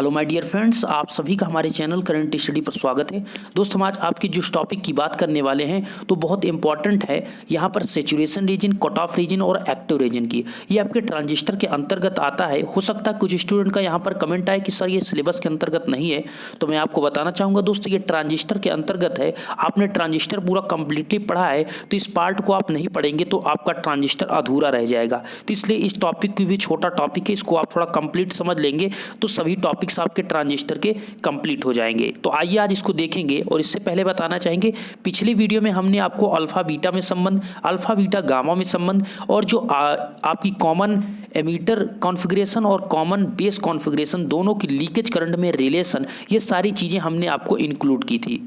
Hello my dear friends, आप सभी का हमारे चैनल करंट स्टडी पर स्वागत है। दोस्त, हम आज आपकी जिस टॉपिक की बात करने वाले हैं तो बहुत इंपॉर्टेंट है। यहाँ पर saturation region, cut off region और एक्टिव रीजन की ये आपके ट्रांजिस्टर के अंतर्गत आता है। हो सकता है कुछ स्टूडेंट का यहाँ पर कमेंट आए कि सर ये सिलेबस के अंतर्गत नहीं है, तो मैं आपको बताना चाहूँगा दोस्त, ये ट्रांजिस्टर के अंतर्गत है। आपने ट्रांजिस्टर पूरा कंप्लीटली पढ़ा है तो इस पार्ट को आप नहीं पढ़ेंगे तो आपका ट्रांजिस्टर अधूरा रह जाएगा। तो इसलिए इस टॉपिक की भी छोटा टॉपिक है, इसको आप थोड़ा कंप्लीट समझ लेंगे तो सभी टॉपिक्स आपके ट्रांजिस्टर के कंप्लीट हो जाएंगे। तो आइए आज इसको देखेंगे। और इससे पहले बताना चाहेंगे, पिछली वीडियो में हमने आपको अल्फा बीटा में संबंध, अल्फा बीटा गामा में संबंध और जो आपकी कॉमन एमीटर कॉन्फ़िगरेशन और कॉमन बेस कॉन्फ़िगरेशन दोनों की लीकेज करंट में रिलेशन, ये सारी चीज़ें हमने आपको इंक्लूड की थी।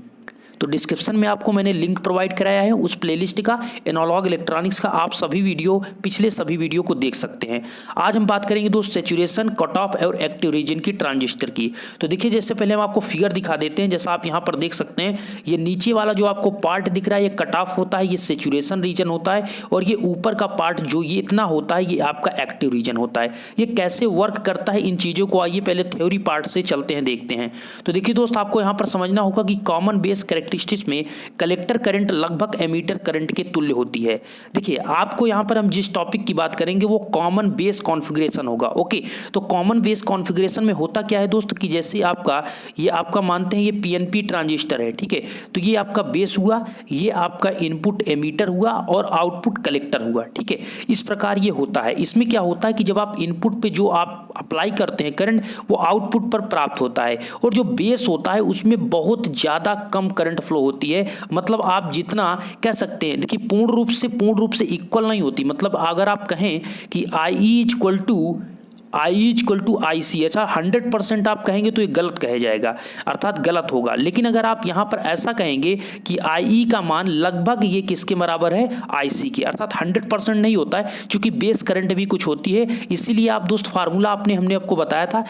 तो डिस्क्रिप्शन में आपको मैंने लिंक प्रोवाइड कराया है उस प्लेलिस्ट का, एनालॉग इलेक्ट्रॉनिक्स का। आप सभी वीडियो, पिछले सभी वीडियो को देख सकते हैं। आज हम बात करेंगे दोस्त सैचुरेशन, कट ऑफ और एक्टिव रीजन की ट्रांजिस्टर की। तो देखिए, जैसे पहले हम आपको फिगर दिखा देते हैं। जैसा आप यहाँ पर देख सकते हैं, ये नीचे वाला जो आपको पार्ट दिख रहा है ये कट ऑफ होता है, ये सैचुरेशन रीजन होता है। और ये ऊपर का पार्ट जो ये इतना होता है, ये आपका एक्टिव रीजन होता है। ये कैसे वर्क करता है, इन चीज़ों को आइए पहले थ्योरी पार्ट से चलते हैं, देखते हैं। तो देखिए दोस्त, आपको यहाँ पर समझना होगा कि कॉमन बेस कैरेक्टरिस्टिक्स में कलेक्टर करंट लगभग एमीटर करंट के तुल्य होती है। देखिए, आपको यहां पर हम जिस टॉपिक की बात करेंगे वो कॉमन बेस कॉन्फ़िगरेशन होगा। ओके, तो कॉमन बेस कॉन्फ़िगरेशन में होता क्या है दोस्त कि जैसे ये आपका मानते हैं ये पीएनपी ट्रांजिस्टर है, ठीक है। तो ये आपका बेस हुआ, ये आपका इनपुट एमीटर हुआ और आउटपुट कलेक्टर हुआ, ठीक है। इस प्रकार ये होता है। इसमें क्या होता है कि जब आप इनपुट पे जो आप अप्लाई करते हैं करंट, वो आउटपुट पर प्राप्त होता है। और जो बेस होता है उसमें बहुत ज़्यादा कम करंट फ्लो होती है। मतलब आप जितना कह सकते हैं, देखिए पूर्ण रूप से इक्वल नहीं होती। मतलब अगर आप कहें कि I इक्वल टू IC, अच्छा 100% आप कहेंगे तो ये गलत कहा जाएगा, अर्थात गलत होगा। लेकिन अगर आप यहाँ पर ऐसा कहेंगे कि IE का मान लगभग ये किसके बराबर है, IC के, अर्थात 100% नहीं होता है, क्योंकि बेस करंट भी कुछ होती है। इसीलिए आप दोस्त फार्मूला हमने आपको बताया था,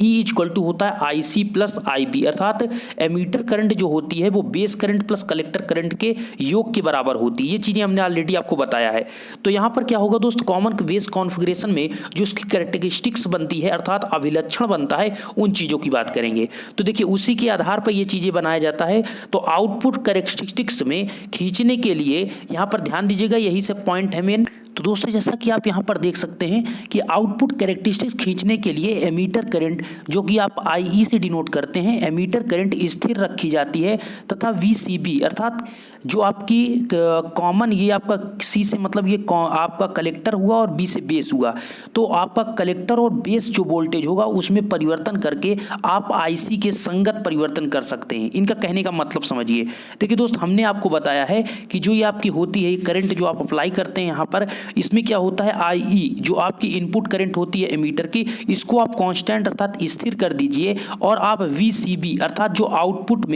E इक्वल टू होता है IC प्लस IB, अर्थात एमीटर करंट जो होती है वो base current plus collector current के योग के बराबर होती है। ये चीज़ें हमने ऑलरेडी आपको बताया है। तो यहाँ पर क्या होगा दोस्त, कॉमन बेस कॉन्फ़िगरेशन में जो उसकी कैरेक्टरिस्टिक्स बनती है, अर्थात अभिलक्षण बनता है, उन चीज़ों की बात करेंगे। तो देखिए, उसी के आधार पर ये चीज़ें बनाया जाता है। तो आउटपुट कैरेक्टरिस्टिक्स में खींचने के लिए यहाँ पर ध्यान दीजिएगा, यही से पॉइंट है मेन। तो दोस्तों, जैसा कि आप यहाँ पर देख सकते हैं कि आउटपुट कैरेक्टरिस्टिक्स खींचने के लिए एमीटर करंट, जो कि आप IE से डिनोट करते हैं, एमीटर करंट स्थिर रखी जाती है, तथा VCB अर्थात जो आपकी कॉमन, ये आपका C से मतलब ये आपका कलेक्टर हुआ और B से बेस हुआ, तो आपका कलेक्टर और बेस जो वोल्टेज होगा उसमें परिवर्तन करके आप IC के संगत परिवर्तन कर सकते हैं। इनका कहने का मतलब समझिए। देखिए दोस्त, हमने आपको बताया है कि जो ये आपकी होती है करंट जो आप अप्लाई करते हैं यहाँ पर, इसमें क्या होता है, IE जो आपकी इनपुट करंट होती है एमीटर की, इसको आप कांस्टेंट अर्थात स्थिर कर दीजिए। और आप VCB अर्थात जो आउटपुट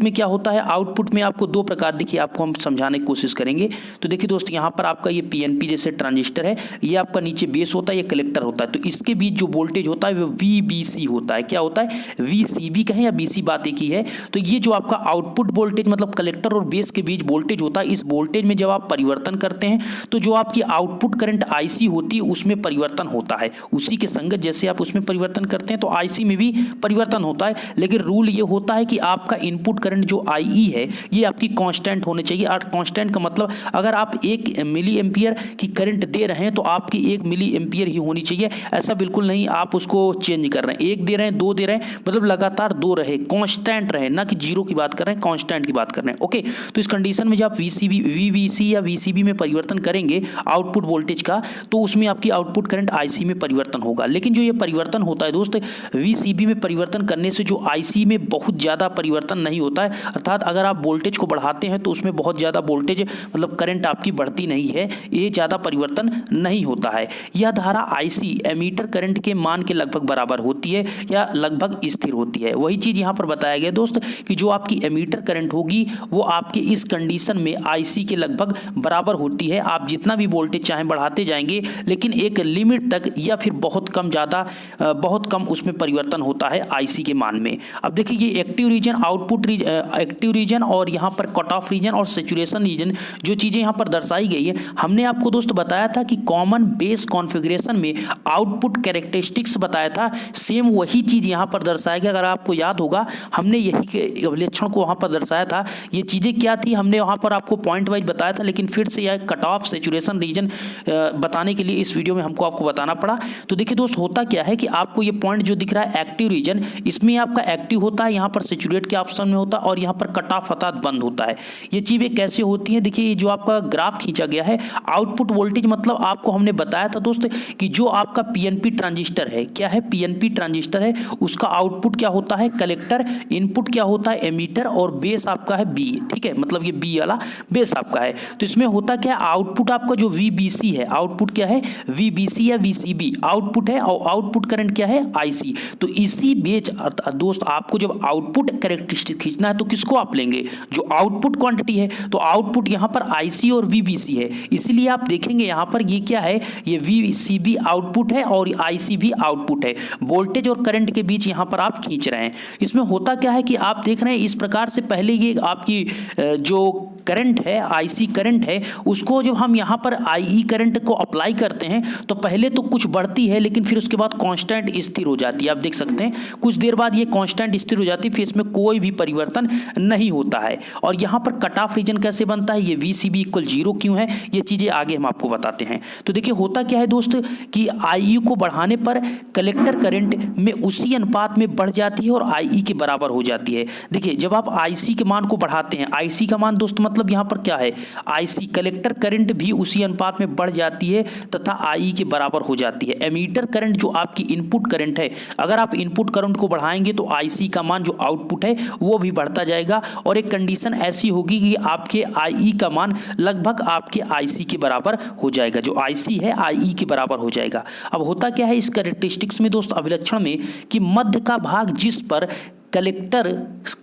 में क्या होता है, आउटपुट में आपको दो प्रकार, देखिए आपको हम समझाने की कोशिश करेंगे। तो देखिए दोस्त, यहाँ पर आपका ये PNP जैसे ट्रांजिस्टर है, ये आपका नीचे बेस होता है, ये कलेक्टर होता है। तो इसके बीच जो वोल्टेज होता है वो VBC होता है। क्या होता है, VCB कहें या BC, बात एक ही है। तो ये जो आपका आउटपुट वोल्टेज मतलब कलेक्टर और बेस के बीच वोल्टेज होता है, इस वोल्टेज में जब आप परिवर्तन करते हैं तो जो आपकी आउटपुट करंट IC होती है उसमें परिवर्तन होता है। उसी के संगत जैसे आप उसमें परिवर्तन करते हैं तो IC में भी परिवर्तन होता है। लेकिन रूल ये होता है कि आपका इनपुट करंट जो IE है ये आपकी कांस्टेंट होनी चाहिए। और कांस्टेंट का मतलब, अगर आप 1 मिली एम्पियर की करंट दे रहे हैं तो आपकी 1 मिली एम्पियर ही होनी चाहिए। ऐसा बिल्कुल नहीं आप उसको चेंज कर रहे हैं, 1 दे रहे हैं, 2 दे रहे हैं, मतलब लगातार 2 रहे, कांस्टेंट रहे, ना कि 0 की बात कर रहे हैं, कांस्टेंट की बात कर रहे हैं। ओके, तो इस कंडीशन में जब आप VVC या VCB में परिवर्तन करेंगे आउटपुट वोल्टेज का, तो उसमें आपकी आउटपुट करंट IC में परिवर्तन होगा। लेकिन जो ये परिवर्तन होता है दोस्त, VCB में परिवर्तन करने से जो IC में बहुत ज़्यादा परिवर्तन नहीं होता है, अर्थात अगर आप वोल्टेज को बढ़ाते हैं तो उसमें बहुत ज़्यादा वोल्टेज मतलब करंट आपकी बढ़ती नहीं है, ये ज़्यादा परिवर्तन नहीं होता है। यह धारा IC एमीटर करंट के मान के लगभग बराबर होती है या लगभग स्थिर होती है। वही चीज़ यहाँ पर बताया गया दोस्त कि जो आपकी एमीटर करंट होगी वो आपके इस कंडीशन में IC के लगभग बराबर होती है। आप जितना जितना भी वोल्टेज चाहे बढ़ाते जाएंगे, लेकिन एक लिमिट तक या फिर बहुत कम ज़्यादा बहुत कम उसमें परिवर्तन होता है आईसी के मान में। अब देखिए ये active region, output active region और यहाँ पर कट ऑफ रीजन और सेचुरेशन रीजन जो चीज़ें यहाँ पर दर्शाई गई है, हमने आपको दोस्त बताया था कि कॉमन बेस कॉन्फ़िगरेशन में आउटपुट कैरेक्टरिस्टिक्स बताया था, सेम वही चीज़ यहाँ पर दर्शाया गया। अगर आपको याद होगा हमने यही अवलेक्षण को वहाँ पर दर्शाया था। ये चीज़ें क्या थी हमने वहाँ पर आपको पॉइंट वाइज बताया था, लेकिन फिर से यह कट ऑफ सेचुरेशन रीजन बताने के लिए इस वीडियो में हमको आपको बताना पड़ा। तो देखिए दोस्त होता क्या है कि आपको ये पॉइंट जो दिख रहा है एक्टिव रीजन, इसमें आपका एक्टिव होता है, यहाँ पर सेचुरेट के ऑप्शन में होता है और यहाँ पर कट ऑफ अर्थात बंद होता है। ये चीज़ें कैसे होती हैं, देखिए ये जो आपका ग्राफ खींचा गया है आउटपुट वोल्टेज, मतलब आपको हमने बताया था दोस्त कि जो आपका पीएनपी ट्रांजिस्टर है, क्या है पीएनपी ट्रांजिस्टर है, उसका आउटपुट क्या होता है कलेक्टर, इनपुट क्या होता है एमीटर और बेस आपका है बी। ठीक है, मतलब ये बी वाला बेस आपका है। तो इसमें होता क्या है आउटपुट आपका जो वीबीसी है, आउटपुट क्या है वीबीसी या वीसीबी आउटपुट है और आउटपुट करंट क्या है आईसी। तो इसी बेच दोस्त आपको जब आउटपुट कैरेक्टरिस्टिक खींचना है तो किसको आप लेंगे, जो आउटपुट क्वांटिटी है। तो आउटपुट यहाँ पर आईसी और वीबीसी है, इसलिए आप देखेंगे यहाँ पर ये क्या है, ये वीसीबी आउटपुट है और आईसी भी आउटपुट है। वोल्टेज और करंट के बीच यहाँ पर आप खींच रहे हैं। इसमें होता क्या है कि आप देख रहे हैं इस प्रकार से, पहले ये आपकी जो करंट है आईसी करंट है उसको जब हम यहाँ पर आईई करंट को अप्लाई करते हैं तो पहले तो कुछ बढ़ती है, लेकिन फिर उसके बाद कांस्टेंट स्थिर हो जाती है। आप देख सकते हैं कुछ देर बाद ये कांस्टेंट स्थिर हो जाती है, फिर इसमें कोई भी परिवर्तन नहीं होता है। और यहाँ पर कट ऑफ रीजन कैसे बनता है, ये वीसीबी इक्वल 0 क्यों है, ये चीज़ें आगे हम आपको बताते हैं। तो देखिए होता क्या है दोस्त कि आईयू को बढ़ाने पर कलेक्टर करंट में उसी अनुपात में बढ़ जाती है और आईई के बराबर हो जाती है। देखिए जब आप आईसी के मान को बढ़ाते हैं, आईसी का मान दोस्त मतलब यहाँ पर क्या है आईसी कलेक्टर करंट भी उसी अनुपात में बढ़ जाती है तथा आई के बराबर हो जाती है। एमीटर करंट जो आपकी इनपुट करंट है, अगर आप इनपुट करंट को बढ़ाएंगे तो आईसी का मान जो आउटपुट है वो भी बढ़ता जाएगा और एक कंडीशन ऐसी होगी कि आपके आई का मान लगभग आपके आईसी के बराबर हो जाएगा, जो आईसी है आई के बराबर हो जाएगा। अब होता क्या है इस कैरेक्टरिस्टिक्स में दोस्त अभिलक्षण में कि मध्य का भाग जिस पर कलेक्टर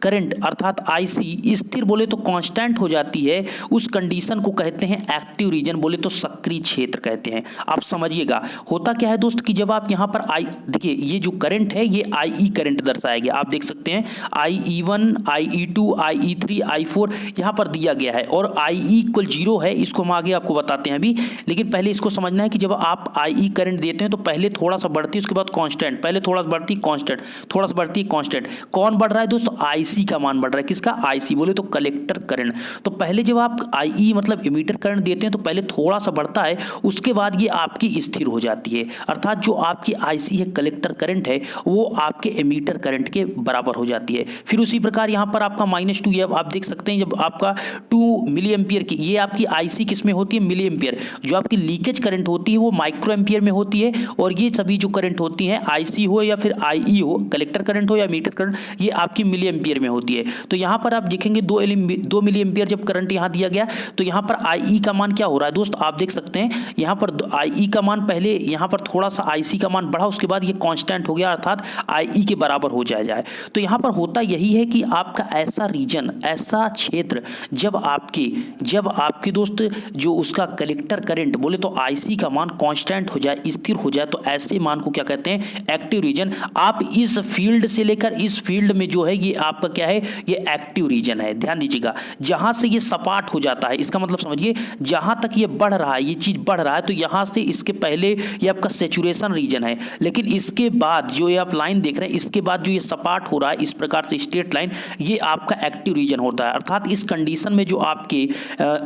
करंट अर्थात आईसी स्थिर बोले तो कांस्टेंट हो जाती है, उस कंडीशन को कहते हैं एक्टिव रीजन, बोले तो सक्रिय क्षेत्र कहते हैं। आप समझिएगा होता क्या है दोस्त कि जब आप यहाँ पर आई देखिए ये जो करंट है ये आईई करंट दर्शाया गया, आप देख सकते हैं IE1 IE2 IE3 I4 यहाँ पर दिया गया है और IE इक्वल 0 है। इसको हम आगे आपको बताते हैं अभी, लेकिन पहले इसको समझना है कि जब आप IE करंट देते हैं तो पहले थोड़ा सा बढ़ती है उसके बाद कांस्टेंट, पहले थोड़ा सा बढ़ती कांस्टेंट, थोड़ा सा बढ़ती कांस्टेंट। कौन बढ़ रहा है दोस्तों, आईसी का मान बढ़ रहा है, किसका आईसी बोले तो कलेक्टर करंट। तो पहले जब आप आईई मतलब इमीटर करंट देते हैं तो पहले थोड़ा सा बढ़ता है, उसके बाद ये आपकी स्थिर हो जाती है, अर्थात जो आपकी आईसी है कलेक्टर करंट है वो आपके इमीटर करंट के बराबर हो जाती है। फिर उसी प्रकार यहाँ पर आपका -2 है, आप देख सकते हैं जब आपका 2 मिली एम्पियर की ये आपकी आईसी किस में होती है मिली एम्पियर, जो आपकी लीकेज करंट होती है वो माइक्रो एम्पियर में होती है और ये सभी जो करंट होती हैं आईसी हो या फिर आईई हो, कलेक्टर करंट हो या मीटर करंट, ये आपकी मिली एम्पियर में होती है। तो यहाँ पर आप देखेंगे 2 मिली एम्पियर जब करंट यहाँ दिया गया तो यहाँ पर आईई का मान क्या हो रहा है दोस्त, आप देख सकते हैं यहाँ पर आईई का मान पहले यहाँ पर थोड़ा सा आईसी का मान बढ़ा, उसके बाद ये कांस्टेंट हो गया अर्थात आईई के बराबर हो जाए। तो यहाँ पर होता यही है कि आपका ऐसा रीजन ऐसा क्षेत्र जब आपके दोस्त जो उसका कलेक्टर करंट बोले तो आईसी का मान कांस्टेंट हो जाए स्थिर हो जाए, तो ऐसे मान को क्या कहते हैं एक्टिव रीजन। आप इस फील्ड से लेकर इस फील्ड में जो है ये आपका क्या है ये एक्टिव रीजन है। ध्यान दीजिएगा जहां से ये सपाट हो जाता है, इसका मतलब समझिए जहां तक ये बढ़ रहा है ये चीज बढ़ रहा है तो यहां से इसके पहले ये आपका सेचुरेशन रीजन है, लेकिन इसके बाद जो ये आप लाइन देख रहे हैं इसके बाद जो ये सपाट हो रहा है इस प्रकार से स्ट्रेट लाइन, ये आपका एक्टिव रीजन होता है। अर्थात इस कंडीशन में जो आपके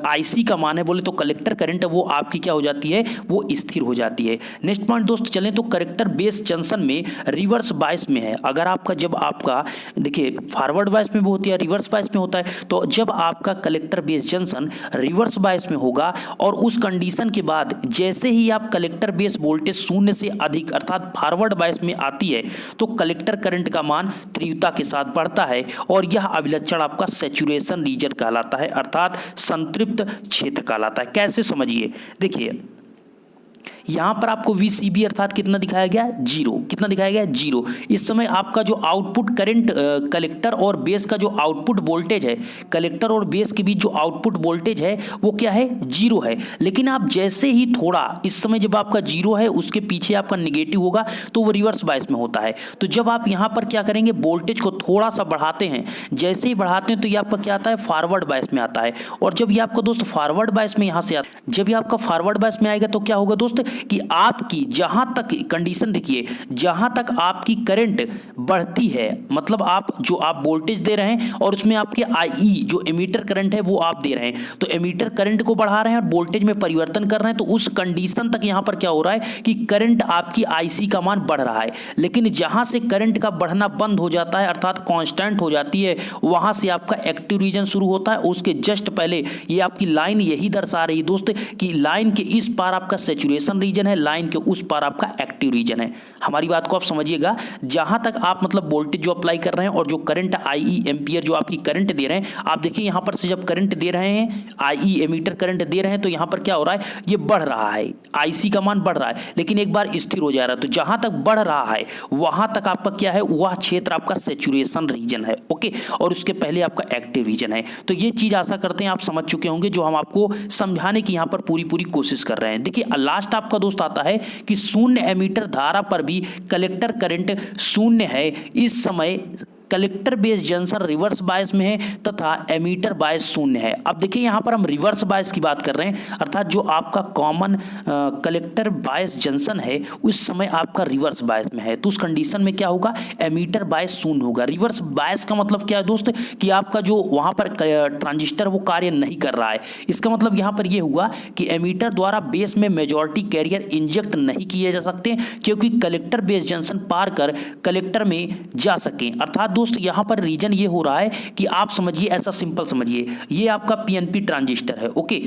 आईसी का मान है बोले तो कलेक्टर करंट वो आपकी क्या हो जाती है वो स्थिर हो जाती है। नेक्स्ट पॉइंट दोस्त चलें तो कलेक्टर बेस जंक्शन में रिवर्स बायस में है। अगर आपका जब आपका देखिए फॉरवर्ड बायस में भी होती है रिवर्स बायस में होता है, तो जब आपका collector base junction reverse bias में होगा और उस कंडीशन के बाद जैसे ही आप कलेक्टर बेस वोल्टेज 0 से अधिक अर्थात फॉरवर्ड बायस में आती है तो कलेक्टर करंट का मान तीव्रता के साथ बढ़ता है और यह अभिलक्षण आपका सैचुरेशन रीजन कहलाता है अर्थात संतृप्त क्षेत्र कहलाता है। कैसे समझिए, देखिए यहाँ पर आपको VCB अर्थात कितना दिखाया गया, 0। कितना दिखाया गया, 0। इस समय आपका जो आउटपुट करंट कलेक्टर और बेस का जो आउटपुट वोल्टेज है, कलेक्टर और बेस के बीच जो आउटपुट वोल्टेज है वो क्या है, 0 है। लेकिन आप जैसे ही थोड़ा, इस समय जब आपका 0 है उसके पीछे आपका निगेटिव होगा तो वो रिवर्स बायस में होता है। तो जब आप यहाँ पर क्या करेंगे, वोल्टेज को थोड़ा सा बढ़ाते हैं, जैसे ही बढ़ाते हैं तो ये आपका क्या आता है, फॉरवर्ड बायस में आता है। और जब ये आपका दोस्त फॉरवर्ड बायस में यहाँ से आता है, जब ये आपका फॉरवर्ड बायस में आएगा तो क्या होगा दोस्त कि आपकी जहां तक कंडीशन देखिए, जहां तक आपकी करंट बढ़ती है, मतलब आप जो आप वोल्टेज दे रहे हैं और उसमें आपके IE जो एमीटर करंट है वो आप दे रहे हैं, तो एमीटर करंट को बढ़ा रहे हैं और वोल्टेज में परिवर्तन कर रहे हैं, तो उस कंडीशन तक यहां पर क्या हो रहा है कि करंट आपकी IC का मान बढ़ रहा है। लेकिन जहां से करंट का बढ़ना बंद हो जाता है अर्थात कांस्टेंट हो जाती है, वहां से आपका एक्टिव रीजन शुरू होता है। उसके जस्ट पहले ये आपकी लाइन यही दर्शा रही है दोस्त कि लाइन के इस पार आपका सैचुरेशन रीजन है, लाइन के उस पार आपका एक्टिव रीजन है। हमारी बात को आप समझिएगा, जहां तक आप मतलब वोल्टेज जो अप्लाई कर रहे हैं और जो करंट IE एम्पियर जो आपकी करंट दे रहे हैं, आप देखिए यहां पर से जब करंट दे रहे हैं, IE एमीटर करंट दे रहे हैं, तो यहां पर क्या हो रहा है, ये बढ़ रहा है, IC का मान बढ़ रहा है, लेकिन एक बार स्थिर हो जा रहा है। तो जहां तक बढ़ रहा है वहां तक आपका क्या है, वह क्षेत्र आपका सैचुरेशन रीजन है, ओके। और उसके पहले आपका एक्टिव रीजन है। तो ये चीज आशा करते हैं आप समझ चुके होंगे, जो हम आपको समझाने की यहां पर पूरी कोशिश कर रहे हैं। देखिए लास्ट आपका दोस्त आता है कि शून्य एमीटर धारा पर भी कलेक्टर करंट शून्य है। इस समय collector base junction reverse bias में है तथा एमीटर बायस शून्य है। अब देखिए यहाँ पर हम रिवर्स बायस की बात कर रहे हैं, अर्थात जो आपका कॉमन कलेक्टर बायस जंक्शन है उस समय आपका रिवर्स बायस में है, तो उस कंडीशन में क्या होगा, एमीटर बायस शून्य होगा। रिवर्स बायस का मतलब क्या है दोस्त कि आपका जो वहाँ पर ट्रांजिस्टर वो कार्य नहीं कर रहा है। इसका मतलब यहाँ पर यह हुआ कि एमीटर द्वारा बेस में मेजॉरिटी कैरियर इंजेक्ट नहीं किए जा सकते क्योंकि कलेक्टर बेस जंक्शन पार कर कलेक्टर में जा सकें। अर्थात दोस्त यहां पर रीजन ये हो रहा है कि आप समझिए, ऐसा सिंपल समझिए, ये आपका PNP ट्रांजिस्टर है, ओके।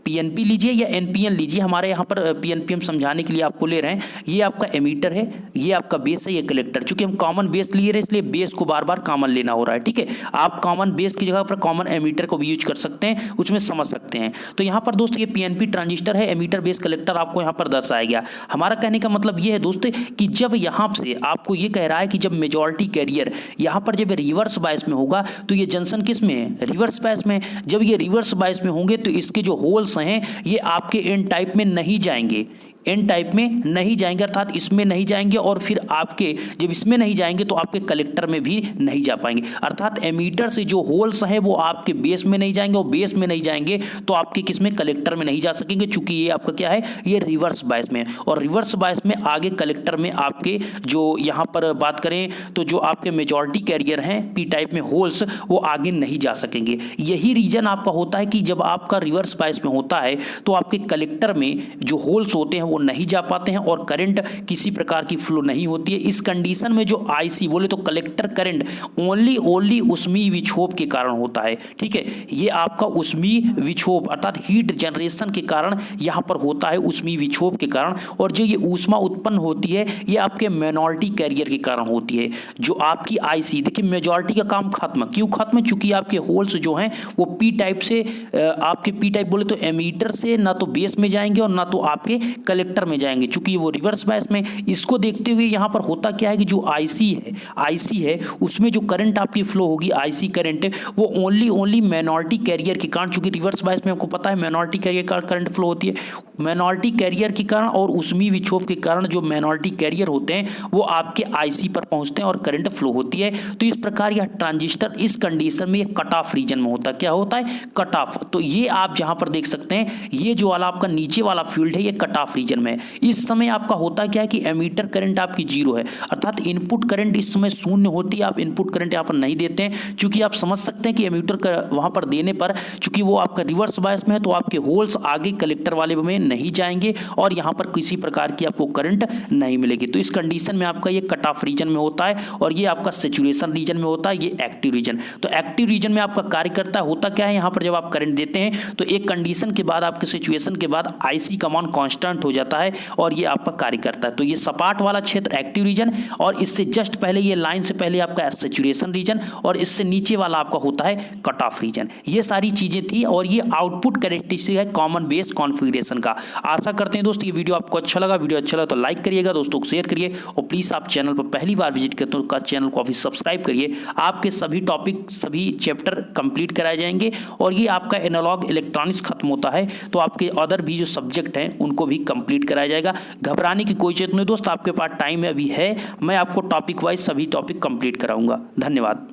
PNP लीजिए या NPN लीजिए, हमारे यहाँ पर PNP हम समझाने के लिए आपको ले रहे हैं। ये आपका एमीटर है, ये आपका बेस है, ये कलेक्टर। चूंकि हम कॉमन बेस लिए रहे इसलिए बेस को बार बार कॉमन लेना हो रहा है, ठीक है। आप कॉमन बेस की जगह पर कॉमन एमीटर को भी यूज कर सकते हैं, उसमें समझ सकते हैं। तो यहाँ पर दोस्त ये PNP ट्रांजिस्टर है, एमीटर बेस कलेक्टर आपको यहाँ पर दर्शाया गया। हमारा कहने का मतलब ये है दोस्त कि जब यहाँ से आपको ये कह रहा है कि जब मेजॉरिटी कैरियर यहाँ पर जब रिवर्स बायस में होगा तो ये जंक्शन किस में है, रिवर्स बायस में। जब ये रिवर्स बायस में होंगे तो इसके जो होल्स हैं ये आपके एन टाइप में नहीं जाएंगे, एन टाइप में नहीं जाएंगे, अर्थात इसमें नहीं जाएंगे, और फिर आपके जब इसमें नहीं जाएंगे तो आपके कलेक्टर में भी नहीं जा पाएंगे। अर्थात एमीटर से जो होल्स हैं वो आपके बेस में नहीं जाएंगे, और बेस में नहीं जाएंगे तो आपके किसमें, कलेक्टर में नहीं जा सकेंगे, चूंकि ये आपका क्या है, ये रिवर्स बायस में है। और रिवर्स बायस में आगे कलेक्टर में आपके जो यहाँ पर बात करें तो जो आपके मेजॉरिटी कैरियर हैं P टाइप में होल्स, वो आगे नहीं जा सकेंगे। यही रीजन आपका होता है कि जब आपका रिवर्स बायस में होता है तो आपके कलेक्टर में जो होल्स होते हैं वो नहीं जा पाते हैं और करंट किसी प्रकार की फ्लो नहीं होती है। इस कंडीशन में जो IC बोले तो कलेक्टर करंट ओनली उष्मीय विक्षोभ के कारण होता है, ठीक है। ये आपका उष्मीय विक्षोभ अर्थात हीट जनरेशन के कारण यहाँ पर होता है, उष्मीय विक्षोभ के कारण। और जो ये ऊष्मा उत्पन्न होती है ये आपके माइनॉरिटी कैरियर के कारण होती है। जो आपकी IC देखिए, मेजॉरिटी का काम खत्म, क्यों खत्म, चूंकि आपके होल्स जो हैं वो P टाइप से आपके P टाइप बोले तो एमीटर से ना तो बेस में जाएंगे और ना तो आपके कलेक्टर में जाएंगे, चूंकि वो रिवर्स बायस में। इसको देखते हुए यहाँ पर होता क्या है कि जो IC है उसमें जो करंट आपकी फ्लो होगी, IC करंट, वो ओनली माइनॉरिटी कैरियर के कारण, चूंकि रिवर्स बायस में आपको पता है माइनॉरिटी कैरियर का करंट फ्लो होती है, माइनॉरिटी कैरियर के कारण और उष्मीय विक्षोभ के कारण जो माइनॉरिटी कैरियर होते हैं वो आपके IC पर पहुंचते हैं और करंट फ्लो होती है। तो इस प्रकार यह ट्रांजिस्टर इस कंडीशन में कट ऑफ रीजन में होता है। क्या होता है, कट ऑफ। तो ये आप जहां पर देख सकते हैं ये जो वाला आपका नीचे वाला फील्ड है ये कट ऑफ रीजन में। इस समय आपका होता क्या है कि एमीटर करंट आपकी 0 है, अर्थात इनपुट करंट इस समय शून्य होती है। आप इनपुट करंट यहाँ पर नहीं देते हैं, चूंकि आप समझ सकते हैं कि एमीटर वहां पर देने पर चूंकि वो आपका रिवर्स बायस में है तो आपके होल्स आगे कलेक्टर वाले में नहीं जाएंगे और यहाँ पर किसी प्रकार की आपको करंट नहीं मिलेगी। तो इस कंडीशन में आपका ये कट ऑफ रीजन में होता है और ये आपका सैचुरेशन रीजन में होता है, ये एक्टिव रीजन। तो एक्टिव रीजन में आपका कार्य करता होता क्या है, यहाँ पर जब आप करंट देते हैं तो एक कंडीशन के बाद आपके सिचुएशन के बाद IC का मान कांस्टेंट हो जाता है और ये आपका कार्य करता है। तो ये सपाट वाला क्षेत्र एक्टिव रीजन, और इससे जस्ट पहले ये लाइन से पहले आपका सैचुरेशन रीजन, और इससे नीचे वाला आपका होता है कट ऑफ रीजन। ये सारी चीजें थी और ये आउटपुट कैरेक्टरिस्टिक है कॉमन बेस कॉन्फ़िगरेशन का। आशा करते हैं दोस्त ये वीडियो आपको अच्छा लगा। वीडियो अच्छा लगा तो लाइक करिएगा, दोस्तों को शेयर करिए, और प्लीज आप चैनल पर पहली बार विजिट करते हो चैनल को अभी सब्सक्राइब करिए। आपके सभी टॉपिक सभी चैप्टर कंप्लीट कराए जाएंगे, और ये आपका एनालॉग इलेक्ट्रॉनिक्स खत्म होता है तो आपके अदर भी जो सब्जेक्ट हैं उनको भी कंप्लीट कराया जाएगा। घबराने की कोई जरूरत नहीं दोस्त, आपके पास टाइम अभी है। मैं आपको टॉपिक वाइज सभी टॉपिक कंप्लीट कराऊंगा। धन्यवाद।